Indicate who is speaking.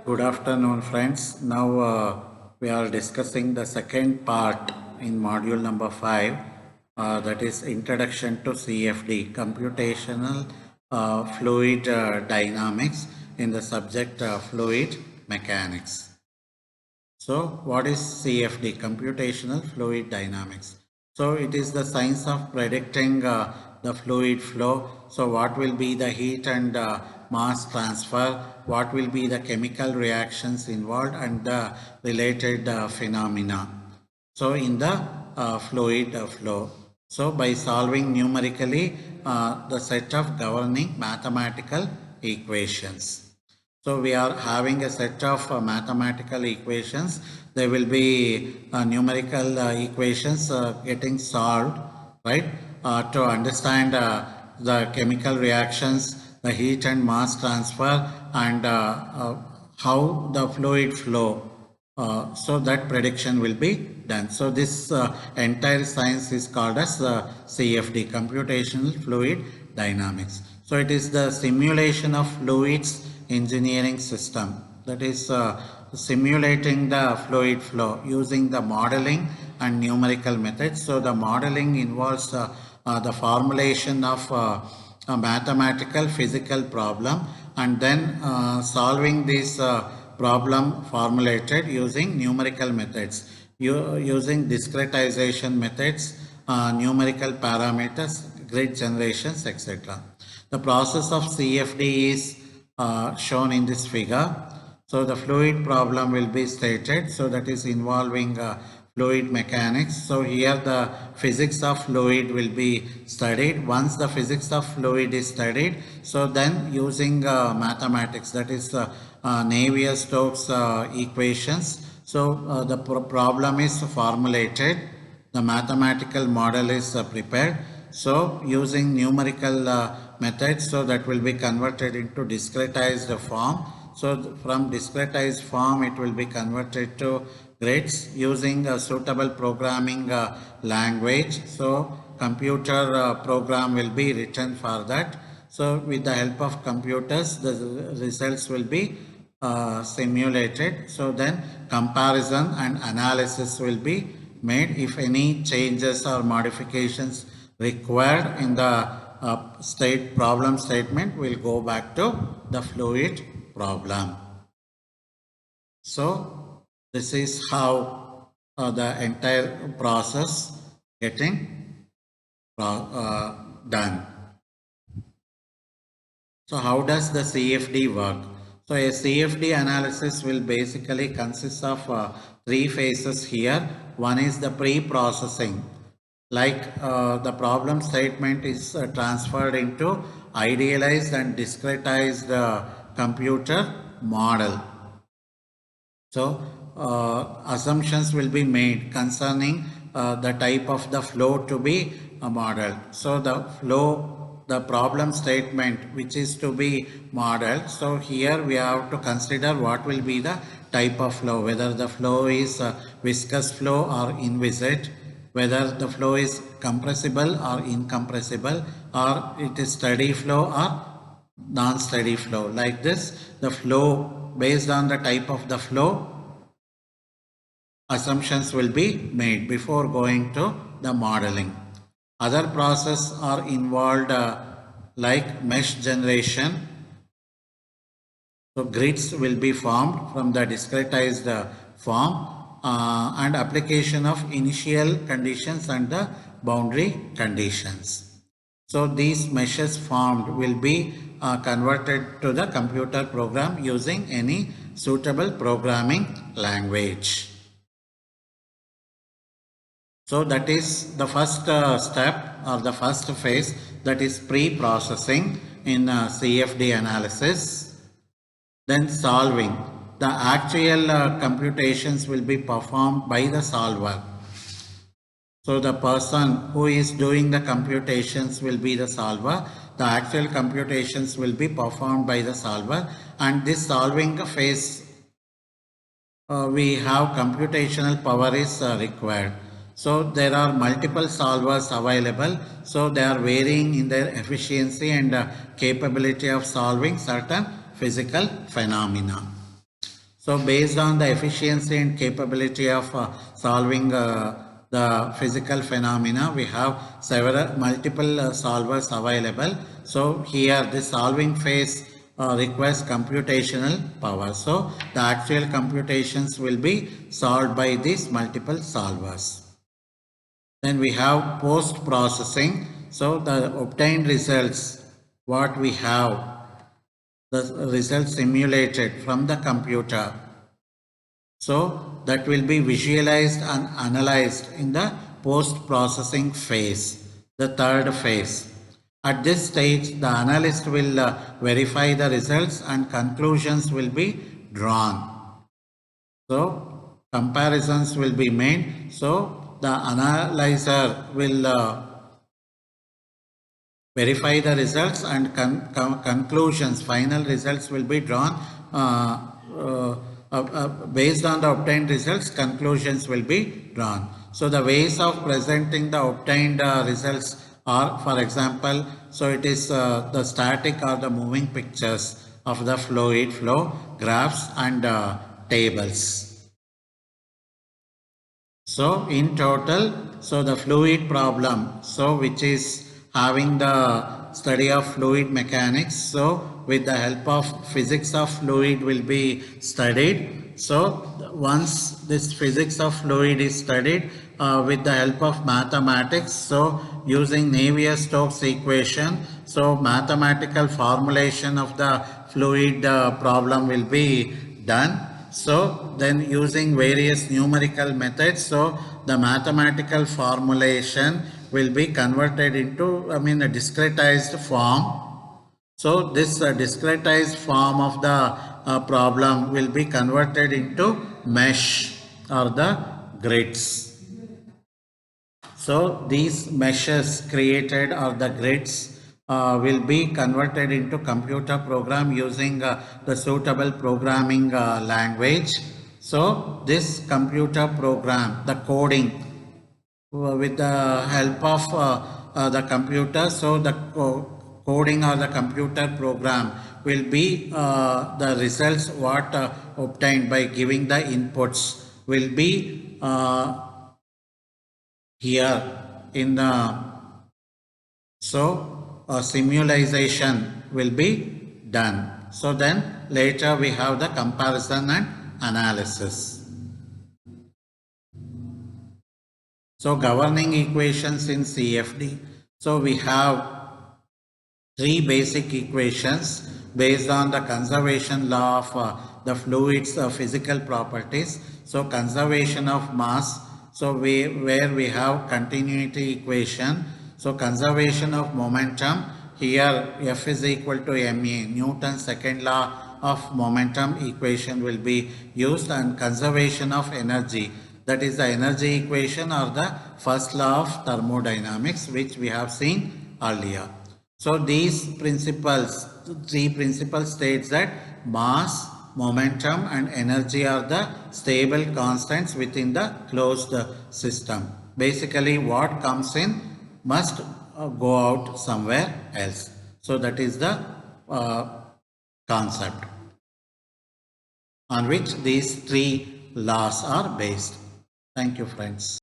Speaker 1: Good afternoon, friends. Now we are discussing the second part in module number 5, that is Introduction to CFD, Computational Fluid Dynamics, in the subject Fluid Mechanics. So, what is CFD? Computational Fluid Dynamics. So, it is the science of predicting the fluid flow. So, what will be the heat and mass transfer? What will be the chemical reactions involved and the related phenomena? So, in the fluid flow. So, by solving numerically the set of governing mathematical equations. So we are having a set of mathematical equations. There will be numerical equations getting solved, right? To understand the chemical reactions, the heat and mass transfer, and how the fluid flow. So that prediction will be done. So this entire science is called as CFD, Computational Fluid Dynamics. So it is the simulation of fluids engineering system, that is simulating the fluid flow using the modeling and numerical methods. So the modeling involves the formulation of a mathematical physical problem and then solving this problem formulated using numerical methods, using discretization methods, numerical parameters, grid generations, etc. The process of CFD is shown in this figure. So the fluid problem will be stated. So that is involving fluid mechanics. So here the physics of fluid will be studied. Once the physics of fluid is studied, so then using mathematics, that is Navier-Stokes equations. So the problem is formulated. The mathematical model is prepared. So using numerical methods, so that will be converted into discretized form. So from discretized form, it will be converted to grids using a suitable programming language. So computer program will be written for that. So with the help of computers, the results will be simulated. So then comparison and analysis will be made. If any changes or modifications required in the problem statement, will go back to the fluid problem. So this is how the entire process getting done. So how does the CFD work? So a CFD analysis will basically consist of three phases here. One is the pre-processing. Like the problem statement is transferred into idealized and discretized computer model. So assumptions will be made concerning the type of the flow to be modeled. So the flow, the problem statement which is to be modeled. So here we have to consider what will be the type of flow, whether the flow is viscous flow or inviscid, whether the flow is compressible or incompressible, or it is steady flow or non-steady flow. Like this, the flow, based on the type of the flow, assumptions will be made before going to the modeling. Other processes are involved like mesh generation. So grids will be formed from the discretized form and application of initial conditions and the boundary conditions. So these meshes formed will be converted to the computer program using any suitable programming language. So that is the first step or the first phase, that is pre-processing in CFD analysis. Then solving. The actual computations will be performed by the solver. So the person who is doing the computations will be the solver. The actual computations will be performed by the solver, and this solving phase we have computational power is required. So there are multiple solvers available. So they are varying in their efficiency and capability of solving certain physical phenomena. So based on the efficiency and capability of solving the physical phenomena, we have multiple solvers available. So here the solving phase requires computational power. So the actual computations will be solved by these multiple solvers. Then we have post processing. So the obtained results, what we have, the results simulated from the computer. So that will be visualized and analyzed in the post-processing phase, the third phase. At this stage, the analyst will verify the results and conclusions will be drawn. So comparisons will be made. So the analyzer will verify the results and conclusions, final results will be drawn. Based on the obtained results, conclusions will be drawn. So the ways of presenting the obtained results are, for example, so it is the static or the moving pictures of the fluid flow, graphs and tables. So in total, so the fluid problem, so which is having the study of fluid mechanics. So with the help of physics of fluid will be studied. So once this physics of fluid is studied with the help of mathematics, so using Navier-Stokes equation, so mathematical formulation of the fluid problem will be done. So then using various numerical methods, so the mathematical formulation will be converted into, a discretized form. So this discretized form of the problem will be converted into mesh or the grids. So these meshes created or the grids will be converted into computer program using the suitable programming language. So this computer program, the coding with the help of the computer, so the coding or the computer program will be the results what obtained by giving the inputs will be here in the, so a simulation will be done. So then later we have the comparison and analysis. So governing equations in CFD. So we have three basic equations based on the conservation law of the fluid's physical properties. So conservation of mass. So where we have continuity equation. So conservation of momentum. Here F is equal to ma. Newton's second law of momentum equation will be used, and conservation of energy. That is the energy equation or the first law of thermodynamics, which we have seen earlier. So these principles, three principles states that mass, momentum and energy are the stable constants within the closed system. Basically what comes in must go out somewhere else. So that is the concept on which these three laws are based. Thank you, friends.